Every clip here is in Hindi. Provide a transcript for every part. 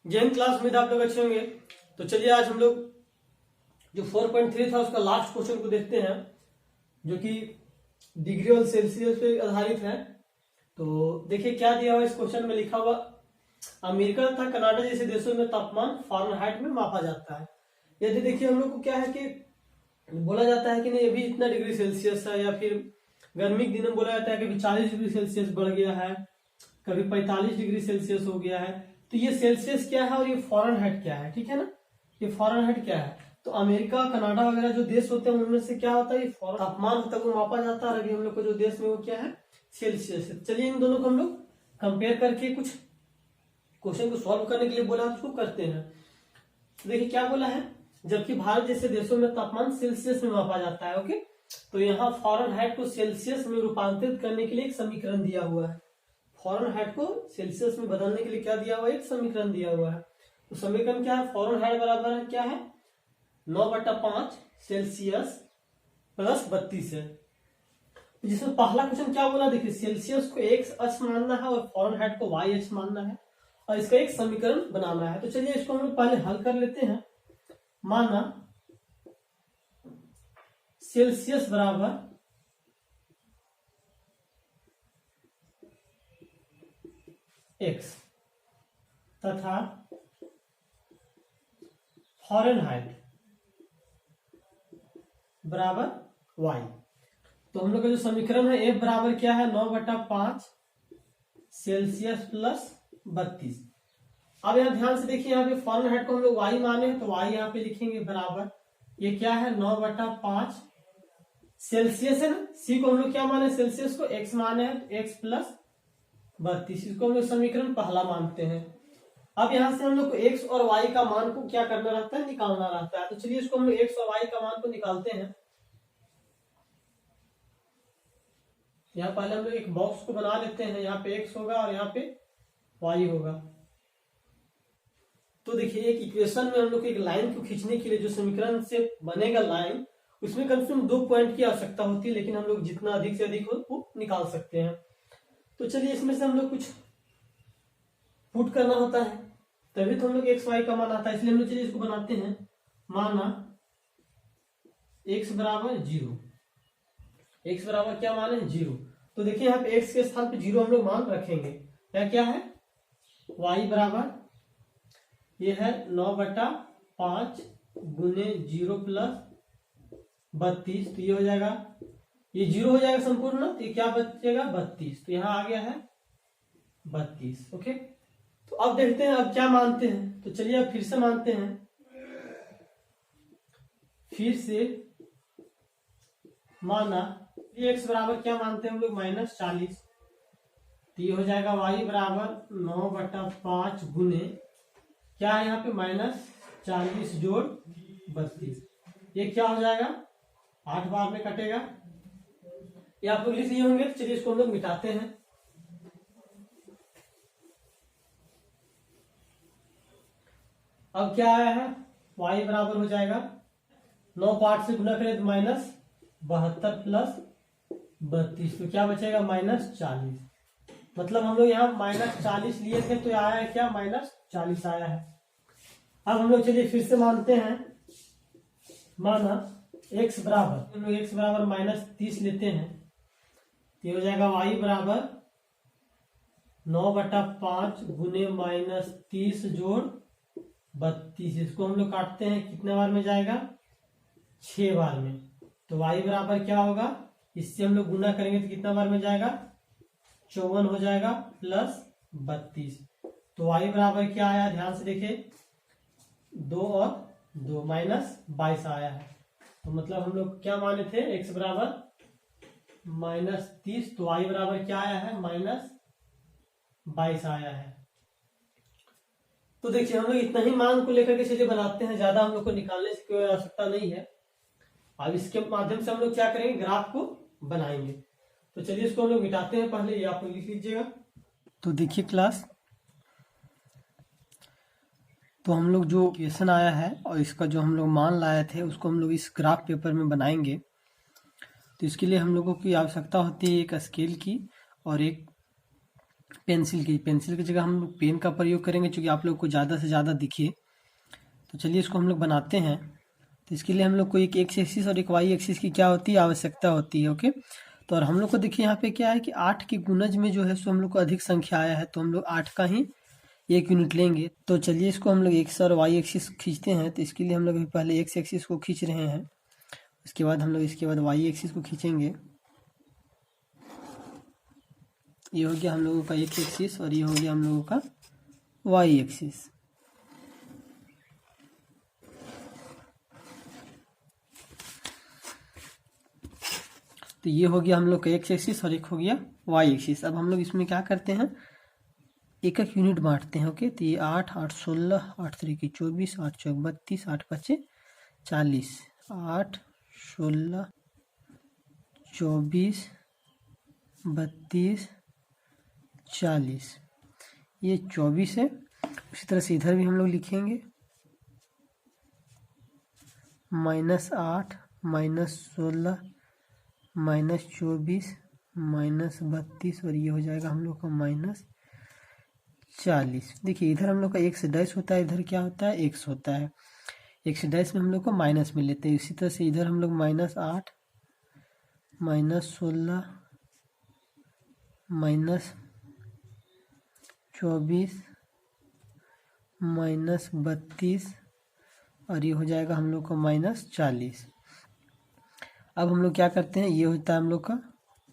जय हिंद क्लास में आप लोग अच्छे होंगे। तो चलिए आज हम लोग जो 4.3 था उसका लास्ट क्वेश्चन को देखते हैं, जो कि डिग्री और सेल्सियस पे आधारित है। तो देखिए क्या दिया हुआ इस क्वेश्चन में, लिखा हुआ अमेरिका तथा कनाडा जैसे देशों में तापमान फ़ारेनहाइट में मापा जाता है। यदि देखिए हम लोग को क्या है कि बोला जाता है कि नहीं अभी इतना डिग्री सेल्सियस है, या फिर गर्मी के दिन में बोला जाता है कि अभी 40 डिग्री सेल्सियस बढ़ गया है, कभी 45 डिग्री सेल्सियस हो गया है। तो ये सेल्सियस क्या है और ये फ़ारेनहाइट क्या है, ठीक है ना। ये फ़ारेनहाइट क्या है, तो अमेरिका कनाडा वगैरह जो देश होते हैं उनमें से क्या होता है, तापमान होता है वो मापा जाता है। और अभी हम लोग को जो देश में वो क्या है, सेल्सियस है। चलिए इन दोनों को हम लोग कंपेयर करके कुछ क्वेश्चन को सॉल्व करने के लिए बोला है, उसको करते हैं। तो देखिए क्या बोला है, जबकि भारत जैसे देशों में तापमान सेल्सियस में मापा जाता है। ओके, तो यहाँ फ़ारेनहाइट को सेल्सियस में रूपांतरित करने के लिए एक समीकरण दिया हुआ है। फ़ारेनहाइट को सेल्सियस में बदलने के लिए क्या दिया हुआ है, एक समीकरण दिया हुआ है। तो समीकरण क्या है, फ़ारेनहाइट बराबर है क्या है 9/5 सेल्सियस प्लस 32 है। जिसमें पहला क्वेश्चन क्या बोला, देखिए सेल्सियस को एक्स अक्ष मानना है और फ़ारेनहाइट को वाई अक्ष मानना है और इसका एक समीकरण बनाना है। तो चलिए इसको हम लोग पहले हल कर लेते हैं। माना सेल्सियस बराबर एक्स तथा फ़ारेनहाइट बराबर वाई। तो हम लोग का जो समीकरण है एफ बराबर क्या है 9/5 सेल्सियस प्लस 32। अब यहाँ ध्यान से देखिए, यहाँ पे फ़ारेनहाइट को हम लोग वाई माने हैं तो वाई यहाँ पे लिखेंगे बराबर, ये क्या है 9/5 सेल्सियस है ना, सी को हम लोग क्या माने सेल्सियस को एक्स माने हैं तो एक्स प्लस 32, इसको हम लोग समीकरण पहला मानते हैं। अब यहाँ से हम लोग को एक्स और वाई का मान को क्या करना रहता है, निकालना रहता है। तो चलिए इसको हम लोग एक्स और वाई का मान को निकालते हैं। यहाँ पहले हम लोग एक बॉक्स को बना लेते हैं, यहाँ पे एक्स होगा और यहाँ पे वाई होगा। तो देखिए एक इक्वेशन में हम लोग एक लाइन को खींचने के लिए जो समीकरण से बनेगा लाइन, उसमें कम से कम 2 पॉइंट की आवश्यकता होती है, लेकिन हम लोग जितना अधिक से अधिक हो वो निकाल सकते हैं। तो चलिए इसमें से हम लोग कुछ पुट करना होता है, तभी तो हम लोग एक्स वाई का मान आता है। इसलिए हम लोग चलिए इसको बनाते हैं। माना एक्स बराबर 0, एक्स बराबर क्या माने 0। तो देखिए यहाँ पे एक्स के स्थान पे 0 हम लोग मान रखेंगे। क्या है वाई बराबर ये है 9/5 गुने 0 प्लस 32। तो ये हो जाएगा, ये 0 हो जाएगा संपूर्ण, तो ये क्या बचेगा 32। तो यहाँ आ गया है 32। ओके, तो अब देखते हैं अब क्या मानते हैं। तो चलिए अब फिर से मानते हैं, फिर से माना एक्स बराबर क्या मानते हैं हम लोग -40। तो ये हो जाएगा वाई बराबर 9/5 गुने क्या है यहाँ पे -40 जोड़ 32। ये क्या हो जाएगा 8 बार में कटेगा, ये आप लोग लिख लिए होंगे। तो चलिए इसको हम लोग मिटाते हैं। अब क्या आया है, y बराबर हो जाएगा 9 को 8 से गुना करें तो -72 प्लस 32। तो क्या बचेगा -40। मतलब हम लोग यहाँ -40 लिए थे तो आया है क्या -40 आया है। अब हम लोग चलिए फिर से मानते हैं। माना x बराबर, हम लोग x बराबर -30 लेते हैं। तो हो जाएगा y बराबर 9/5 गुने -30 जोड़ 32। इसको हम लोग काटते हैं, कितने बार में जाएगा 6 बार में। तो y बराबर क्या होगा, इससे हम लोग गुना करेंगे तो कितना बार में जाएगा 54 हो जाएगा प्लस 32। तो y बराबर क्या आया, ध्यान से देखिए 2 और 2 -22 आया है। तो मतलब हम लोग क्या माने थे x बराबर -30, तो y बराबर क्या आया है -22 आया है। तो देखिए हम लोग इतना ही मान को लेकर के चीजें बनाते हैं, ज्यादा हम लोग को निकालने की कोई आवश्यकता नहीं है। अब इसके माध्यम से हम लोग क्या करेंगे, ग्राफ को बनाएंगे। तो चलिए इसको हम लोग मिटाते हैं पहले, ये आप लोग लिख लीजिएगा। तो देखिए क्लास, तो हम लोग जो क्वेश्चन आया है और इसका जो हम लोग मान लाए थे उसको हम लोग इस ग्राफ पेपर में बनाएंगे। तो इसके लिए हम लोगों की आवश्यकता होती है एक स्केल की और एक पेंसिल की जगह हम लोग पेन का प्रयोग करेंगे, क्योंकि आप लोग को ज़्यादा से ज़्यादा दिखे। तो चलिए इसको हम लोग बनाते हैं। तो इसके लिए हम लोग को एक एक्स एक्सिस और एक वाई एक्सिस की क्या होती है, आवश्यकता होती है। ओके, तो और हम लोग को देखिए यहाँ पे क्या है कि 8 के गुणज में जो है सो हम लोग को अधिक संख्या आया है, तो हम लोग 8 का ही 1 यूनिट लेंगे। तो चलिए इसको हम लोग एक्स और वाई एक्सिस खींचते हैं। तो इसके लिए हम लोग पहले एक्स एक्सिस को खींच रहे हैं, उसके बाद हम लोग इसके बाद वाई एक्सिस को खींचेंगे। ये हो गया हम लोगों का एक्स एक्सिस और ये हो गया हम लोगों का वाई एक्सिस। तो ये हो गया हम लोग का एक्स एक्सिस और एक हो गया वाई एक्सिस। अब हम लोग इसमें क्या करते हैं, एक एक यूनिट बांटते हैं। ओके, तो ये 8 8 16 8 3 24 8 4 32 8 5 40 8 16 24 32 40, ये 24 है। उसी तरह से इधर भी हम लोग लिखेंगे -8 -16 -24 -32 और ये हो जाएगा हम लोग का -40। देखिए इधर हम लोग का एक्स डैश होता है, इधर क्या होता है, एक्स होता है। एक्स डैश में हम लोग को माइनस में लेते हैं। इसी तरह से इधर हम लोग -8 -16 -24 -32 और ये हो जाएगा हम लोग का -40। अब हम लोग क्या करते हैं, ये होता है हम लोग का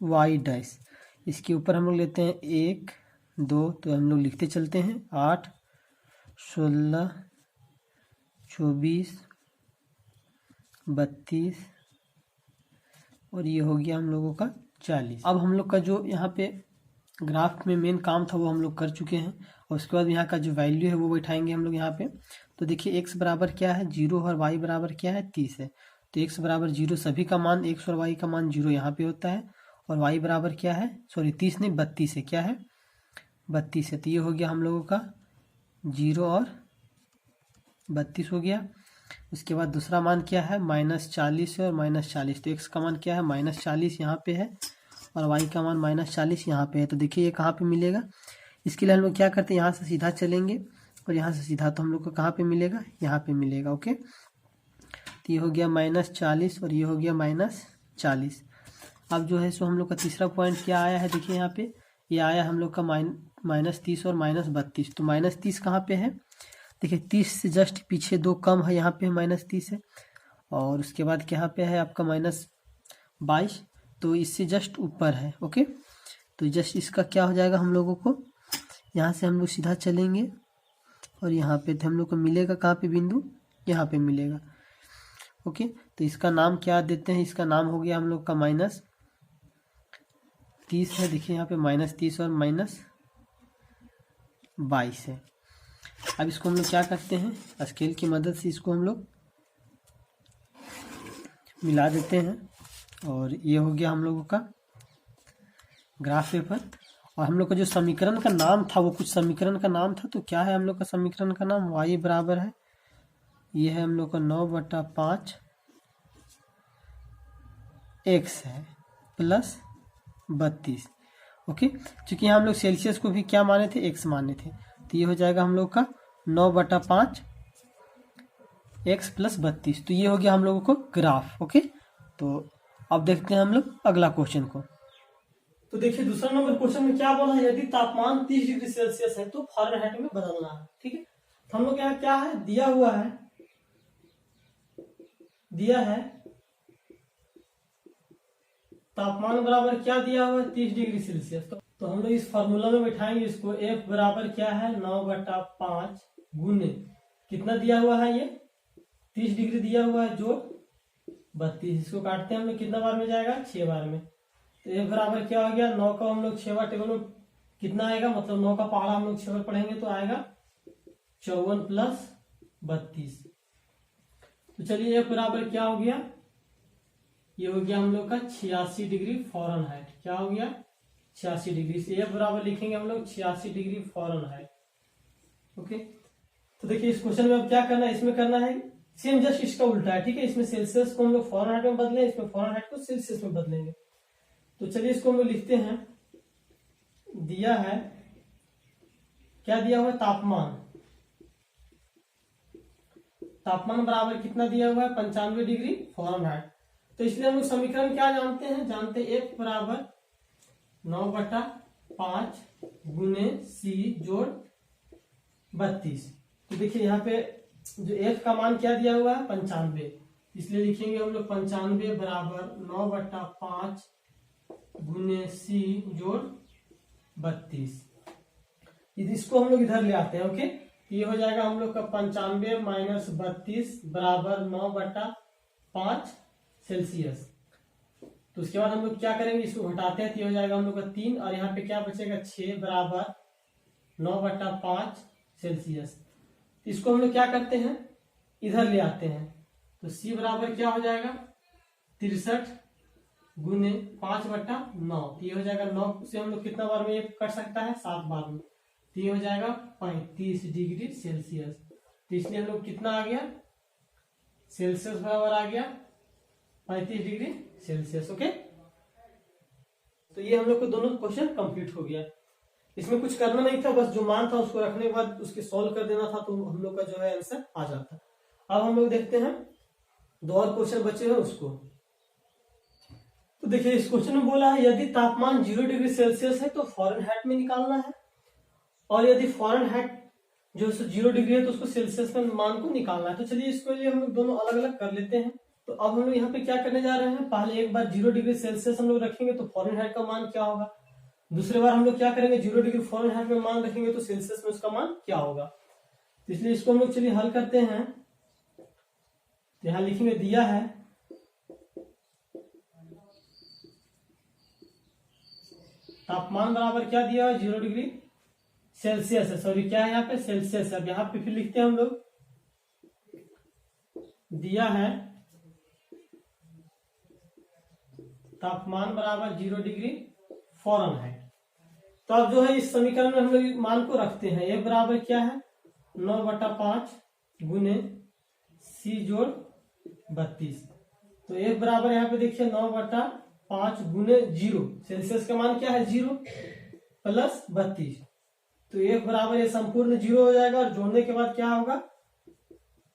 वाई डैश। इसके ऊपर हम लोग लेते हैं 1 2, तो हम लोग लिखते चलते हैं 8 16 24 32 और ये हो गया हम लोगों का 40। अब हम लोग का जो यहाँ पे ग्राफ में मेन काम था वो हम लोग कर चुके हैं, और उसके बाद यहाँ का जो वैल्यू है वो बैठाएंगे हम लोग यहाँ पे। तो देखिए x बराबर क्या है 0 और y बराबर क्या है 30 है। तो x बराबर 0 सभी का मान x और y का मान 0 यहाँ पे होता है, और y बराबर क्या है, सॉरी 30 नहीं 32 है, क्या है 32 है। तो ये हो गया हम लोगों का 0 और 32 हो गया। उसके बाद दूसरा मान क्या है -40 है और -40, तो x का मान क्या है -40 यहाँ पे है और y का मान -40 यहाँ पे है। तो देखिए ये कहाँ पे मिलेगा, इसके लिए हम लोग क्या करते हैं, यहाँ से सीधा चलेंगे और यहाँ से सीधा, तो हम लोग को कहाँ पे मिलेगा, यहाँ पे मिलेगा। ओके, तो ये हो गया -40 और ये हो गया -40। अब जो है सो हम लोग का तीसरा पॉइंट क्या आया है, देखिए यहाँ पे ये आया हम लोग का -30 और -32। तो -30 कहाँ पे है, देखिए 30 से जस्ट पीछे 2 कम है, यहाँ पे -30 है। और उसके बाद क्या पे है आपका -22, तो इससे जस्ट ऊपर है। ओके, तो जस्ट इसका क्या हो जाएगा, हम लोगों को यहाँ से हम लोग सीधा चलेंगे और यहाँ पे हम लोग को मिलेगा कहाँ पे बिंदु, यहाँ पे मिलेगा। ओके, तो इसका नाम क्या देते हैं, इसका नाम हो गया हम लोग का -30 है। देखिए यहाँ पे -30 और -22 है। अब इसको हम लोग क्या करते हैं, स्केल की मदद से इसको हम लोग मिला देते हैं, और ये हो गया हम लोगों का ग्राफ पेपर। और हम लोग का जो समीकरण का नाम था वो कुछ समीकरण का नाम था, तो क्या है हम लोग का समीकरण का नाम, y बराबर है, ये है हम लोग का 9/5 x है प्लस 32। ओके, क्योंकि यहाँ हम लोग सेल्सियस को भी क्या माने थे, x माने थे, तो ये हो जाएगा हम लोग का 9/5 x प्लस 32। तो ये हो गया हम लोगों को ग्राफ। ओके, तो अब देखते हैं हम लोग अगला क्वेश्चन को। तो देखिए दूसरा नंबर क्वेश्चन में क्या बोला है, यदि तापमान 30 डिग्री सेल्सियस है तो फ़ारेनहाइट में बदलना है। ठीक है, तो हम लोग यहाँ क्या है, दिया है तापमान बराबर क्या दिया हुआ है 30 डिग्री सेल्सियस। तो हम लोग इस फॉर्मूला में बैठाएंगे इसको, F बराबर क्या है 9/5 गुने कितना दिया हुआ है, ये 30 डिग्री दिया हुआ है जो 32। इसको काटते हैं हम लोग, कितना बार में जाएगा, 6 बार में। तो F बराबर क्या हो गया, 9 का हम लोग 6 बार टेबल में कितना आएगा, मतलब 9 का पहाड़ा हम लोग 6 बार पढ़ेंगे तो आएगा 54 प्लस 32। तो चलिए F बराबर क्या हो गया, ये हो गया हम लोग का 86 डिग्री फ़ारेनहाइट। क्या हो गया 86 डिग्री, से F बराबर लिखेंगे हम लोग 86 डिग्री फ़ारेनहाइट। ओके, तो देखिए इस क्वेश्चन में अब क्या करना है, इसमें करना है सेम जस्ट इसका उल्टा है। ठीक है, इसमें सेल्सियस को हम लोग फ़ारेनहाइट में बदले, इसमें फ़ारेनहाइट को सेल्सियस में बदलेंगे। तो चलिए इसको हम लोग लिखते हैं, दिया है क्या दिया हुआ है, तापमान। तापमान बराबर कितना दिया हुआ है, 95 डिग्री फ़ारेनहाइट। तो इसलिए हम लोग समीकरण क्या जानते हैं, जानते हैं F बराबर 9/5 गुने C जोड़ 32। तो देखिए यहाँ पे जो F का मान क्या दिया हुआ है, 95, इसलिए लिखेंगे हम लोग 95 बराबर 9/5 गुने C जोड़ 32। इसको हम लोग इधर ले आते हैं। ओके, ये हो जाएगा हम लोग का 95 माइनस 32 बराबर 9/5 सेल्सियस। तो उसके बाद हम लोग क्या करेंगे, इसको घटाते हैं तो ये हो जाएगा हम लोग का 3, और यहाँ पे क्या बचेगा 6 बराबर 9/5 सेल्सियस। इसको हम लोग क्या करते हैं, इधर ले आते हैं। तो C बराबर क्या हो जाएगा 63 गुने 5/9। तो ये हो जाएगा 9 से हम लोग कितना बार में ये कर सकता है, 7 बार में। तो ये हो जाएगा 35 डिग्री सेल्सियस। तो इसलिए हम लोग कितना आ गया, सेल्सियस बराबर आ गया 35 डिग्री सेल्सियस। ओके, तो ये हम लोग को दोनों क्वेश्चन कंप्लीट हो गया। इसमें कुछ करना नहीं था, बस जो मान था उसको रखने के बाद उसके सॉल्व कर देना था, तो हम लोग का जो है आंसर आ जाता। अब हम लोग देखते हैं 2 और क्वेश्चन बचे हैं उसको। तो देखिए इस क्वेश्चन में बोला है यदि तापमान 0 डिग्री सेल्सियस है तो फ़ारेनहाइट में निकालना है, और यदि फ़ारेनहाइट जो 0 डिग्री है तो उसको सेल्सियस में मान को निकालना है। तो चलिए इसके लिए हम लोग दोनों अलग अलग कर लेते हैं। तो अब हम लोग यहाँ पे क्या करने जा रहे हैं, पहले एक बार 0 डिग्री सेल्सियस हम लोग रखेंगे तो फ़ारेनहाइट का मान क्या होगा। दूसरी बार हम लोग क्या करेंगे, 0 डिग्री फ़ारेनहाइट में मान रखेंगे तो सेल्सियस में उसका मान क्या होगा। तो इसलिए इसको हम लोग चलिए हल करते हैं। तो यहाँ लिखेंगे, दिया है तापमान बराबर क्या दिया है, 0 डिग्री सेल्सियस है, सॉरी क्या है यहाँ पे, सेल्सियस है। अब यहाँ पे फिर लिखते हैं हम लोग, दिया है तापमान बराबर 0 डिग्री फ़ारेनहाइट। तो अब जो है इस समीकरण में हम लोग मान को रखते हैं। F बराबर क्या है, 9/5 गुने C जोड़ 32। तो F बराबर यहाँ पे देखिए 9/5 गुने 0, सेल्सियस का मान क्या है 0 प्लस 32। तो F बराबर ये संपूर्ण 0 हो जाएगा, और जोड़ने के बाद क्या होगा,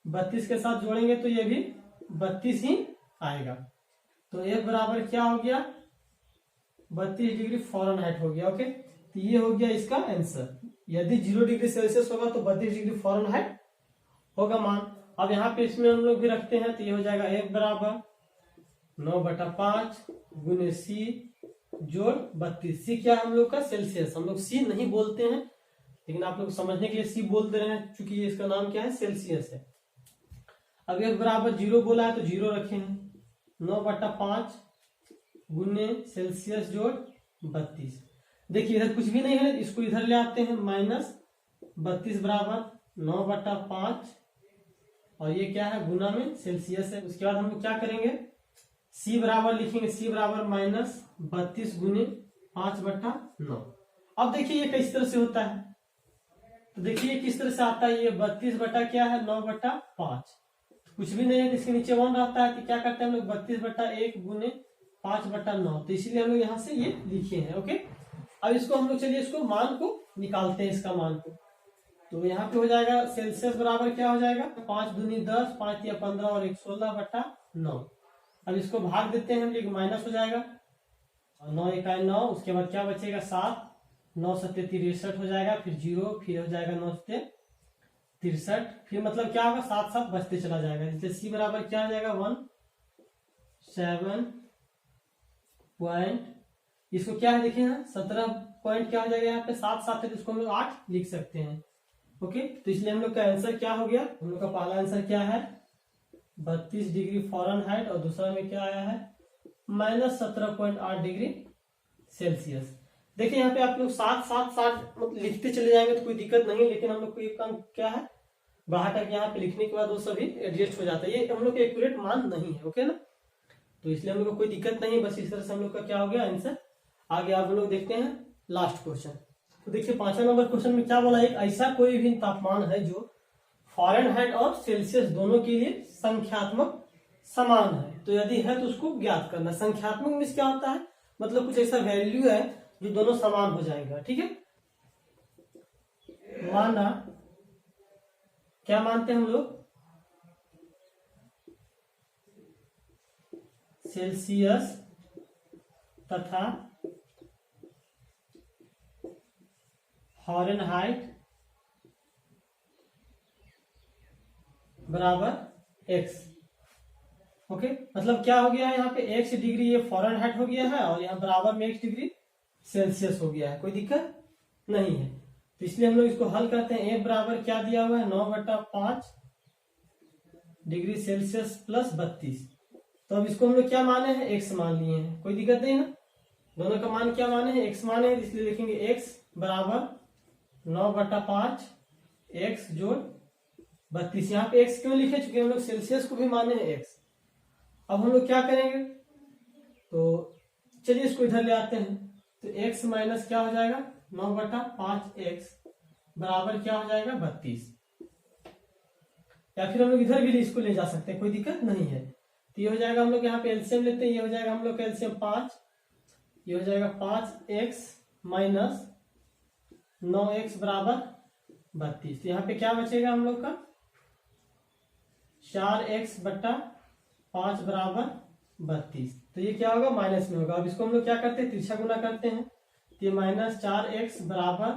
32 के साथ जोड़ेंगे तो ये भी 32 ही आएगा। तो F बराबर क्या हो गया, 32 डिग्री फ़ारेनहाइट हो गया। ओके, तो ये हो गया इसका आंसर। यदि 0 डिग्री सेल्सियस होगा तो 32 डिग्री फ़ारेनहाइट होगा मान। अब यहाँ पे इसमें हम लोग भी रखते हैं, तो ये हो जाएगा F बराबर 9/5 गुने C जोड़ 32। C क्या है हम लोग का, सेल्सियस। हम लोग C नहीं बोलते हैं, लेकिन आप लोग समझने के लिए C बोलते रहे हैं, चूंकि ये इसका नाम क्या है, सेल्सियस है। अब F बराबर 0 बोला है तो 0 रखे हैं। 9/5 गुने सेल्सियस जोड़ 32। देखिए इधर कुछ भी नहीं है, इसको इधर ले आते हैं, माइनस 32 बराबर 9/5, और ये क्या है, गुना में सेल्सियस है। उसके बाद हम लोग क्या करेंगे, C बराबर लिखेंगे, C बराबर माइनस 32 गुने 5/9। अब देखिए ये किस तरह से होता है, तो देखिए किस तरह से आता है, ये 32 बटा क्या है, 9/5। कुछ भी नहीं है, इसके नीचे 1 रहता है, तो क्या करते हैं हम लोग 32/1 गुने 5/9। तो इसीलिए हम लोग यहाँ से ये लिखे हैं। ओके, अब इसको हम लोग चलिए इसको मान को निकालते हैं, इसका मान को। तो यहाँ पे हो जाएगा सेल्सियस बराबर क्या हो जाएगा, 5 दूनी 10, 5 या 15 और 1 16/9। अब इसको भाग देते हैं हम लोग, माइनस हो जाएगा, 9 1 9, उसके बाद क्या बचेगा 7, 9 7 63 हो जाएगा, फिर 0, फिर हो जाएगा 9 7 63, फिर मतलब क्या होगा 7 7 बचते चला जाएगा। इसलिए C बराबर क्या हो जाएगा 17 पॉइंट, इसको क्या है देखिए यहाँ 17 पॉइंट क्या हो जाएगा, यहाँ पे 7 7 है तो इसको हम लोग 8 लिख सकते हैं। ओके, तो इसलिए हम लोग का आंसर क्या हो गया, हम लोग का पहला आंसर क्या है 32 डिग्री फ़ारेनहाइट, और दूसरा में क्या आया है माइनस 17.8 डिग्री सेल्सियस। देखिए यहाँ पे आप लोग 7 7 7 लिखते चले जाएंगे तो कोई दिक्कत नहीं, लेकिन हम लोग को एक काम क्या है, बाहर तक यहाँ पे लिखने के बाद वो सभी एडजस्ट हो जाता है, ये हम लोग का एक्यूरेट मान नहीं है। ओके ना, तो इसलिए हम लोग को कोई दिक्कत नहीं, बस इस तरह से हम लोग का क्या हो गया आंसर। आगे आप लोग देखते हैं लास्ट क्वेश्चन। तो देखिए 5वां नंबर क्वेश्चन में क्या बोला, एक ऐसा कोई भी तापमान है जो फ़ारेनहाइट और सेल्सियस दोनों के लिए संख्यात्मक समान है, तो यदि है तो उसको ज्ञात करना। संख्यात्मक मीन्स क्या होता है, मतलब कुछ ऐसा वैल्यू है जो दोनों समान हो जाएगा। ठीक है, माना, क्या मानते हैं हम लोग, सेल्सियस तथा फ़ारेनहाइट बराबर x। ओके, मतलब क्या हो गया है, यहाँ पे x डिग्री ये फ़ारेनहाइट हो गया है और यहाँ बराबर में x डिग्री सेल्सियस हो गया है, कोई दिक्कत नहीं है। तो इसलिए हम लोग इसको हल करते हैं। a बराबर क्या दिया हुआ है, 9/5 डिग्री सेल्सियस प्लस 32। तो अब इसको हम लोग क्या माने हैं, x मान लिए हैं, कोई दिक्कत नहीं ना, दोनों का मान क्या माने हैं, x माने हैं, इसलिए लिखेंगे x बराबर 9/5 x जोड़ 32। यहाँ पे x क्यों लिखे, चूंकि हम लोग सेल्सियस को भी माने हैं x। अब हम लोग क्या करेंगे, तो चलिए इसको इधर ले आते हैं। तो x माइनस क्या हो जाएगा, 9/5 x बराबर क्या हो जाएगा, 32। या फिर हम लोग इधर भी इसको ले जा सकते हैं, कोई दिक्कत नहीं है। तो ये हो जाएगा, हम लोग यहाँ पे एलसीएम लेते हैं, ये हो जाएगा हम लोग का एलसीएम 5, ये हो जाएगा 5x माइनस 9x बराबर 32। तो यहाँ पे क्या बचेगा हम लोग का, 4x/5 बराबर 32। तो ये क्या होगा, माइनस में होगा। अब इसको हम लोग क्या करते हैं, तिरछा गुना करते हैं। तो ये -4x बराबर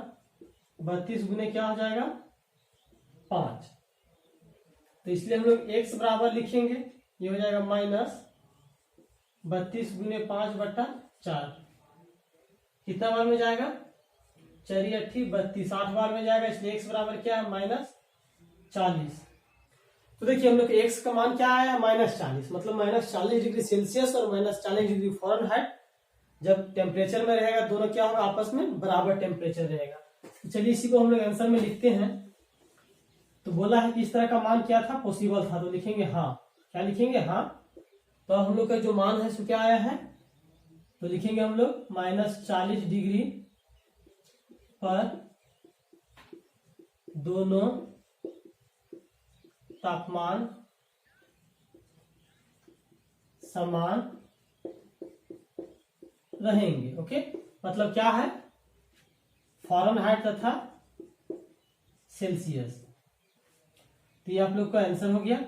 32 गुने क्या हो जाएगा, 5। तो इसलिए हम लोग x बराबर लिखेंगे, ये हो जाएगा -32 गुने 5/4। कितना बार में जाएगा, 4×8 = 32, 8 बार में जाएगा, इसलिए x बराबर क्या है, -40। तो देखिए हम लोग x का मान क्या आया, -40, मतलब -40 डिग्री सेल्सियस और -40 डिग्री फ़ारेनहाइट जब टेम्परेचर में रहेगा, दोनों क्या होगा, आपस में बराबर टेम्परेचर रहेगा। तो चलिए इसी को हम लोग आंसर में लिखते हैं। तो बोला है कि इस तरह का मान क्या था, पॉसिबल था, तो लिखेंगे हाँ। क्या लिखेंगे, हाँ। तो हम लोग का जो मान है सो क्या आया है, तो लिखेंगे हम लोग -40 डिग्री पर दोनों तापमान समान रहेंगे। ओके, मतलब क्या है, फ़ारेनहाइट तथा सेल्सियस। तो ये आप लोग का आंसर हो गया।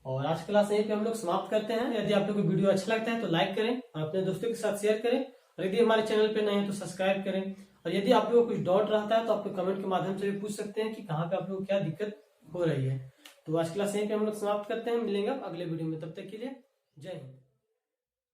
और आज क्लास यहीं पे हम लोग समाप्त करते हैं। यदि आप लोग को वीडियो अच्छा लगता है तो लाइक करें और अपने दोस्तों के साथ शेयर करें, और यदि हमारे चैनल पे नए हैं तो सब्सक्राइब करें। और यदि आप लोग को कुछ डाउट रहता है तो आप लोग कमेंट के माध्यम से भी पूछ सकते हैं कि कहाँ पे आप लोग को क्या दिक्कत हो रही है। तो आज क्लास यहीं पे हम लोग समाप्त करते हैं, मिलेंगे अगले वीडियो में, तब तक के लिए जय हिंद।